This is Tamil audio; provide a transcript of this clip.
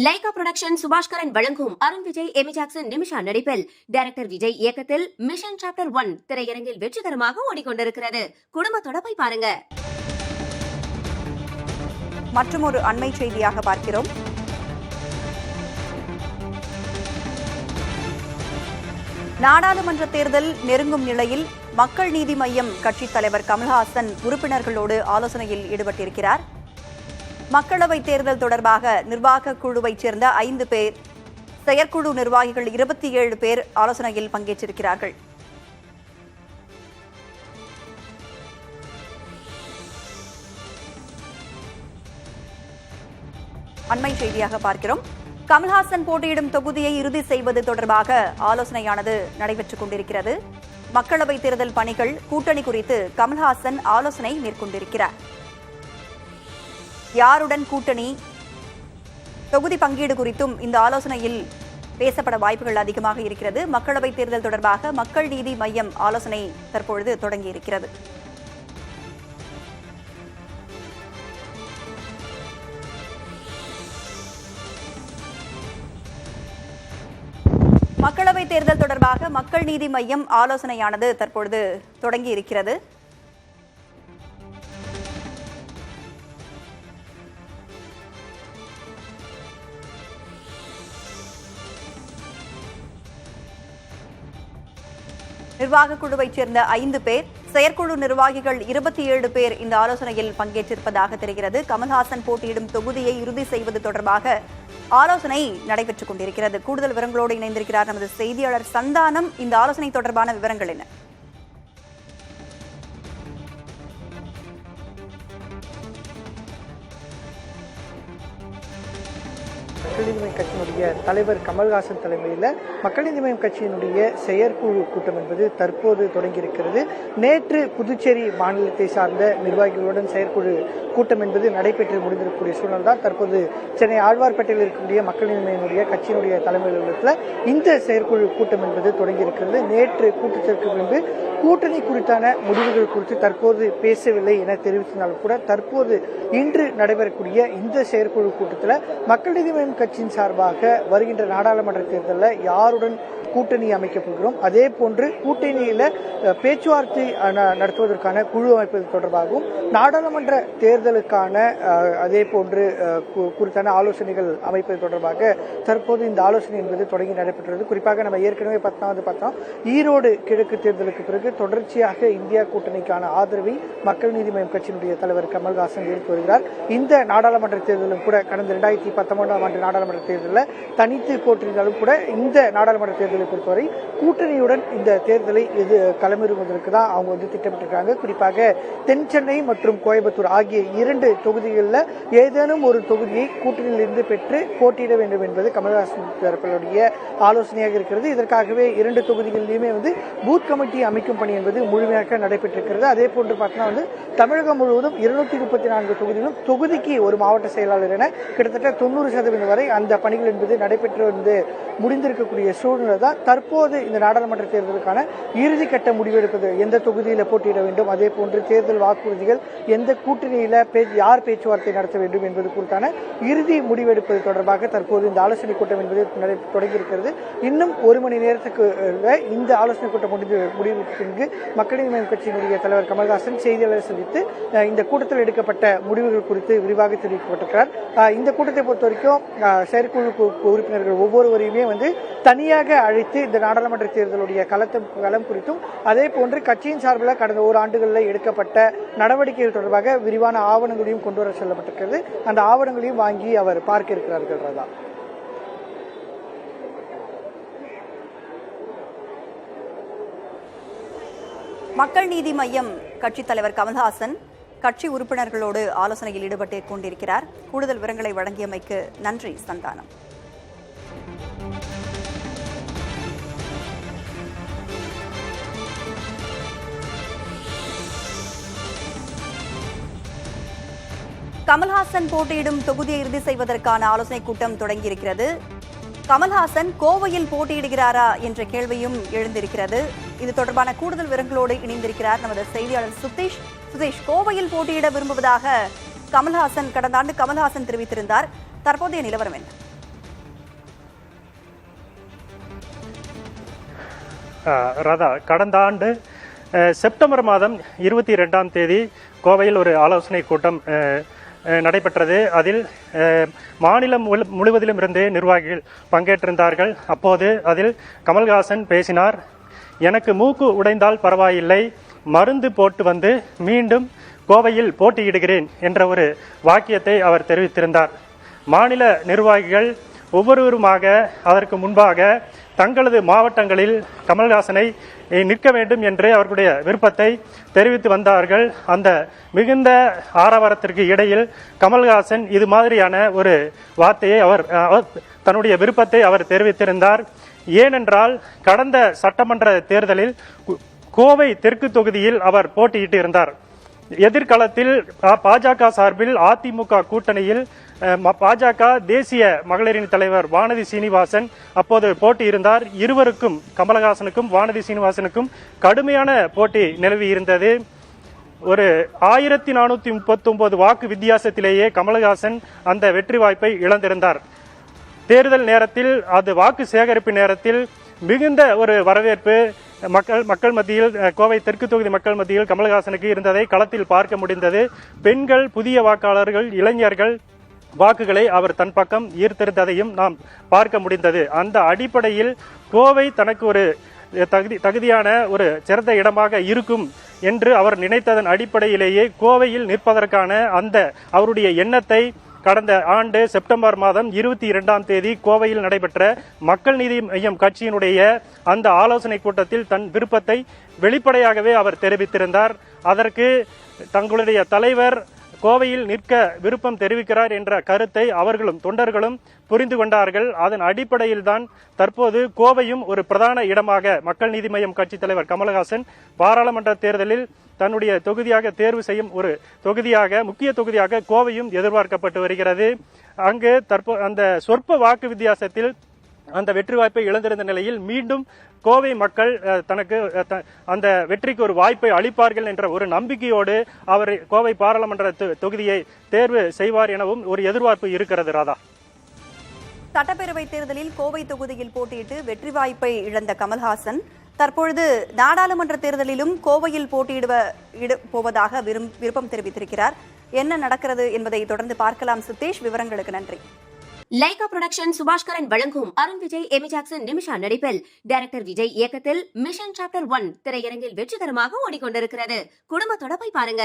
லைகா புரொடக்ஷன் சுபாஷ்கரன் வழங்கும் அருண் விஜய், எமி ஜாக்சன், நிமிஷா நடிப்பில் டைரக்டர் விஜய் இயக்கத்தில் மிஷன் சாப்டர் 1 திரையரங்கில் வெற்றிகரமாக ஓடிக்கொண்டிருக்கிறது. குடும்பத்தோட போய் பாருங்க. மற்றும் ஒரு அண்மை செய்தியாக பார்க்கிறோம். நாடாளுமன்ற தேர்தல் நெருங்கும் நிலையில் மக்கள் நீதி மய்யம் கட்சித் தலைவர் கமல்ஹாசன் உறுப்பினர்களோடு ஆலோசனையில் ஈடுபட்டிருக்கிறார். மக்களவைத் தேர்தல் தொடர்பாக நிர்வாக குழுவைச் சேர்ந்த 5 பேர், செயற்குழு நிர்வாகிகள் 27 பேர் ஆலோசனையில் பங்கேற்றிருக்கிறார்கள். அண்மை செய்தியாக பார்க்கிறோம். கமல்ஹாசன் போட்டியிடும் தொகுதியை இறுதி செய்வது தொடர்பாக ஆலோசனையானது நடைபெற்றுக் கொண்டிருக்கிறது. மக்களவைத் தேர்தல் பணிகள், கூட்டணி குறித்து கமல்ஹாசன் ஆலோசனை மேற்கொண்டிருக்கிறார். யாருடன் கூட்டணி, தொகுதி பங்கீடு குறித்தும் இந்த ஆலோசனையில் பேசப்பட வாய்ப்புகள் அதிகமாக இருக்கிறது. மக்களவைத் தேர்தல் தொடர்பாக மக்கள் நீதி மய்யம் ஆலோசனை தற்பொழுது தொடங்கியிருக்கிறது. மக்களவைத் தேர்தல் தொடர்பாக மக்கள் நீதி மய்யம் ஆலோசனையானது தற்பொழுது தொடங்கியிருக்கிறது. நிர்வாக குழுவைச் சேர்ந்த 5 பேர், செயற்குழு நிர்வாகிகள் 27 பேர் இந்த ஆலோசனையில் பங்கேற்றிருப்பதாக தெரிகிறது. கமல்ஹாசன் போட்டியிடும் தொகுதியை இறுதி செய்வது தொடர்பாக ஆலோசனை நடைபெற்றுக் கொண்டிருக்கிறது. கூடுதல் விவரங்களோடு இணைந்திருக்கிறார் நமது செய்தியாளர் சந்தானம். இந்த ஆலோசனை தொடர்பான விவரங்கள் என்ன? மக்கள் நீதி மய்யம் கட்சியினுடைய தலைவர் கமல்ஹாசன் தலைமையில் மக்கள் நீதி மய்யம் கட்சியினுடைய செயற்குழு கூட்டம் என்பது தற்போது தொடங்கியிருக்கிறது. நேற்று புதுச்சேரி மாநிலத்தை சார்ந்த நிர்வாகிகளுடன் செயற்குழு கூட்டம் என்பது நடைபெற்று முடிந்திருக்கக்கூடிய சூழல் தான் தற்போது சென்னை ஆழ்வார்பேட்டையில் இருக்கக்கூடிய மக்கள் நீதி மய்யனுடைய கட்சியினுடைய தலைமை அலுவலகத்தில் இந்த செயற்குழு கூட்டம் என்பது தொடங்கியிருக்கிறது. நேற்று கூட்டத்திற்கு பின்பு கூட்டணி குறித்தான முடிவுகள் குறித்து தற்போது பேசவில்லை என தெரிவித்தாலும் கூட தற்போது இன்று நடைபெறக்கூடிய இந்த செயற்குழு கூட்டத்தில் மக்கள் நீதி மய்யம் கட்சியின் சார்பாக வருகின்ற நாடாளுமன்ற தேர்தலில் யாருடன் கூட்டணி அமைக்கப் போகிறோம், அதே போன்று கூட்டணியில பேச்சுவார்த்தை நடத்துவதற்கான குழு அமைப்பது தொடர்பாகவும் நாடாளுமன்ற தேர்தலுக்கான அதே போன்று குறித்தான ஆலோசனைகள் அமைப்பது தொடர்பாக தற்போது இந்த ஆலோசனை என்பது தொடங்கி நடைபெற்றது. குறிப்பாக நம்ம ஏற்கனவே பார்த்தோம், ஈரோடு கிழக்கு தேர்தலுக்கு பிறகு தொடர்ச்சியாக இந்தியா கூட்டணிக்கான ஆதரவை மக்கள் நீதி மய்யம் கட்சியினுடைய தலைவர் கமல்ஹாசன் எடுத்து வருகிறார். இந்த நாடாளுமன்ற தேர்தலும் கூட கடந்த 2019ஆம் ஆண்டு நாடாளுமன்ற தேர்தலில் தனித்து போட்டியிருந்தாலும் கூட இந்த நாடாளுமன்ற தேர்தலை பொறுத்தவரை கூட்டணியுடன் இந்த தேர்தலை களமிறங்குவதற்கு தான் அவங்க திட்டமிட்டிருக்காங்க. குறிப்பாக தென் சென்னை மற்றும் கோயம்புத்தூர் ஆகிய 2 தொகுதிகளில் ஏதேனும் ஒரு தொகுதியை கூட்டணியிலிருந்து பெற்று போட்டியிட வேண்டும் என்பது கமல்ஹாசன் தரப்பினுடைய ஆலோசனையாக இருக்கிறது. இதற்காகவே 2 தொகுதிகளிலுமே பூத் கமிட்டி அமைக்கும் பணி என்பது முழுமையாக நடைபெற்றிருக்கிறது. அதே போன்று பார்த்தோம்னா தமிழகம் முழுவதும் 234 தொகுதிகளும் தொகுதிக்கு ஒரு மாவட்ட செயலாளர் என கிட்டத்தட்ட 90% வரை அந்த பணிகள் என்பது நடைபெற்று முடிந்திருக்கக்கூடிய சூழ்நிலை தான் தற்போது இந்த நாடாளுமன்ற தேர்தலுக்கான இறுதிக்கட்ட முடிவெடுப்பது, எந்த தொகுதியில் போட்டியிட வேண்டும், அதே போன்று தேர்தல் வாக்குறுதிகள், எந்த கூட்டணியில யார் பேச்சுவார்த்தை நடத்த வேண்டும் என்பது குறித்தான இறுதி முடிவெடுப்பது தொடர்பாக தற்போது இந்த ஆலோசனை கூட்டம் என்பது தொடங்கியிருக்கிறது. இன்னும் 1 மணி நேரத்துக்கு இந்த ஆலோசனை கூட்டம் முடிவு பின்பு மக்கள் நீதி மய்யம் கட்சியினுடைய தலைவர் கமல்ஹாசன் செய்தியாளரை சந்தித்து இந்த கூட்டத்தில் எடுக்கப்பட்ட முடிவுகள் குறித்து விரிவாக தெரிவிக்கப்பட்டிருக்கிறார். இந்த கூட்டத்தை பொறுத்த வரைக்கும் செயற்குழு உறுப்பினர்கள் ஒவ்வொருவரையுமே தனியாக அழைத்து இந்த நாடாளுமன்ற தேர்தலுடைய களம் குறித்தும் அதே போன்று கட்சியின் சார்பில் கடந்த 1 ஆண்டுகளில் எடுக்கப்பட்ட நடவடிக்கைகள் தொடர்பாக விரிவான ஆவணங்களையும் கொண்டு வர சொல்லப்பட்டிருக்கிறது. அந்த ஆவணங்களையும் வாங்கி அவர் பார்க்க இருக்கிறார்கள். ராதா, மக்கள் நீதி மய்யம் கட்சித் தலைவர் கமல்ஹாசன் கட்சி உறுப்பினர்களோடு ஆலோசனையில் ஈடுபட்டு கொண்டிருக்கிறார். கூடுதல் விவரங்களை வழங்கியமைக்கு நன்றி சந்தானம். கமல்ஹாசன் போட்டியிடும் தொகுதியை இறுதி செய்வதற்கான ஆலோசனை கூட்டம் தொடங்கியிருக்கிறது. கமல்ஹாசன் கோவையில் போட்டியிடுகிறாரா என்ற கேள்வியும் எழுந்திருக்கிறது. இது தொடர்பான கூடுதல் விவரங்களோடு இணைந்திருக்கிறார் நமது செய்தியாளர் சுதீஷ். கோவையில் போட்டியிட விரும்புவதாக கடந்த ஆண்டு கமல்ஹாசன் தெரிவித்திருந்தார். தற்போதைய நிலவரம் என்ன? ராதா, கடந்த ஆண்டு செப்டம்பர் மாதம் 22ஆம் தேதி கோவையில் ஒரு ஆலோசனை கூட்டம் நடைபெற்றது. அதில் மாநிலம் முழுவதிலும் இருந்து நிர்வாகிகள் பங்கேற்றிருந்தார்கள். அப்போது அதில் கமல்ஹாசன் பேசினார். எனக்கு மூக்கு உடைந்தால் பரவாயில்லை, மருந்து போட்டு வந்து மீண்டும் கோவையில் போட்டியிடுகிறேன் என்ற ஒரு வாக்கியத்தை அவர் தெரிவித்திருந்தார். மாநில நிர்வாகிகள் ஒவ்வொருவருமாக அதற்கு முன்பாக தங்களது மாவட்டங்களில் கமல்ஹாசனை நிற்க வேண்டும் என்று அவர்களுடைய விருப்பத்தை தெரிவித்து வந்தார்கள். அந்த மிகுந்த ஆரவாரத்திற்கு இடையில் கமல்ஹாசன் இது மாதிரியான ஒரு வார்த்தையை அவர் தன்னுடைய விருப்பத்தை அவர் தெரிவித்திருந்தார். ஏனென்றால் கடந்த சட்டமன்ற தேர்தலில் கோவை தெற்கு தொகுதியில் அவர் போட்டியிட்டு இருந்தார். எதிர்காலத்தில் பாஜக சார்பில் அதிமுக கூட்டணியில் பாஜக தேசிய மகளிரின் தலைவர் வானதி சீனிவாசன் அப்போது போட்டியிருந்தார். இருவருக்கும், கமலஹாசனுக்கும் வானதி சீனிவாசனுக்கும் கடுமையான போட்டி நிலவி இருந்தது. ஒரு 1439 வாக்கு வித்தியாசத்திலேயே கமலஹாசன் அந்த வெற்றி வாய்ப்பை இழந்திருந்தார். தேர்தல் நேரத்தில், அது வாக்கு சேகரிப்பு நேரத்தில் மிகுந்த ஒரு வரவேற்பு மக்கள் மத்தியில், கோவை தெற்கு தொகுதி மக்கள் மத்தியில் கமல்ஹாசனுக்கு இருந்ததை களத்தில் பார்க்க முடிந்தது. பெண்கள், புதிய வாக்காளர்கள், இளைஞர்கள் வாக்குகளை அவர் தன் பக்கம் ஈர்த்திருந்ததையும் நாம் பார்க்க முடிந்தது. அந்த அடிப்படையில் கோவை தனக்கு ஒரு தகுதியான ஒரு சிறந்த இடமாக இருக்கும் என்று அவர் நினைத்ததன் அடிப்படையிலேயே கோவையில் நிற்பதற்கான அந்த அவருடைய எண்ணத்தை கடந்த ஆண்டு செப்டம்பர் மாதம் 22ஆம் தேதி கோவையில் நடைபெற்ற மக்கள் நீதி மய்யம் கட்சியினுடைய அந்த ஆலோசனை கூட்டத்தில் தன் விருப்பத்தை வெளிப்படையாகவே அவர் தெரிவித்திருந்தார். அதற்கு தங்களுடைய தலைவர் கோவையில் நிற்க விருப்பம் தெரிவிக்கிறார் என்ற கருத்தை அவர்களும் தொண்டர்களும் புரிந்து கொண்டார்கள். அதன் அடிப்படையில் தான் தற்போது கோவையும் ஒரு பிரதான இடமாக மக்கள் நீதி மய்யம் கட்சி தலைவர் கமல்ஹாசன் பாராளுமன்ற தேர்தலில் தன்னுடைய தொகுதியாக தேர்வு செய்யும் ஒரு தொகுதியாக, முக்கிய தொகுதியாக கோவையும் எதிர்பார்க்கப்பட்டு வருகிறது. அங்கு அந்த சொற்ப வாக்கு வித்தியாசத்தில் அந்த வெற்றி வாய்ப்பை இழந்திருந்த நிலையில் மீண்டும் கோவை மக்கள் தனக்கு அந்த வெற்றிக்கு ஒரு வாய்ப்பை அளிப்பார்கள் என்ற ஒரு நம்பிக்கையோடு அவர் கோவை பாராளுமன்ற தொகுதியை தேர்வு செய்வார் எனவும் ஒரு எதிர்பார்ப்பு இருக்கிறது. ராதா, சட்டப்பேரவை தேர்தலில் கோவை தொகுதியில் போட்டியிட்டு வெற்றி வாய்ப்பை இழந்த கமல்ஹாசன் தற்பொழுது நாடாளுமன்ற தேர்தலிலும் கோவையில் போட்டியிட போவதாக விருப்பம் தெரிவித்திருக்கிறார். என்ன நடக்கிறது என்பதை தொடர்ந்து பார்க்கலாம். சுதேஷ், விவரங்களுக்கு நன்றி. லைகா புரொடக்ஷன் சுபாஷ்கரன் வழங்கும் அருண் விஜய், எமி ஜாக்சன், நிமிஷா நடிப்பில் டைரக்டர் விஜய் இயக்கத்தில் மிஷன் சாப்டர் 1 திரையரங்கில் வெற்றிகரமாக ஓடிக்கொண்டிருக்கிறது. குடும்பத்தோட போய் பாருங்க.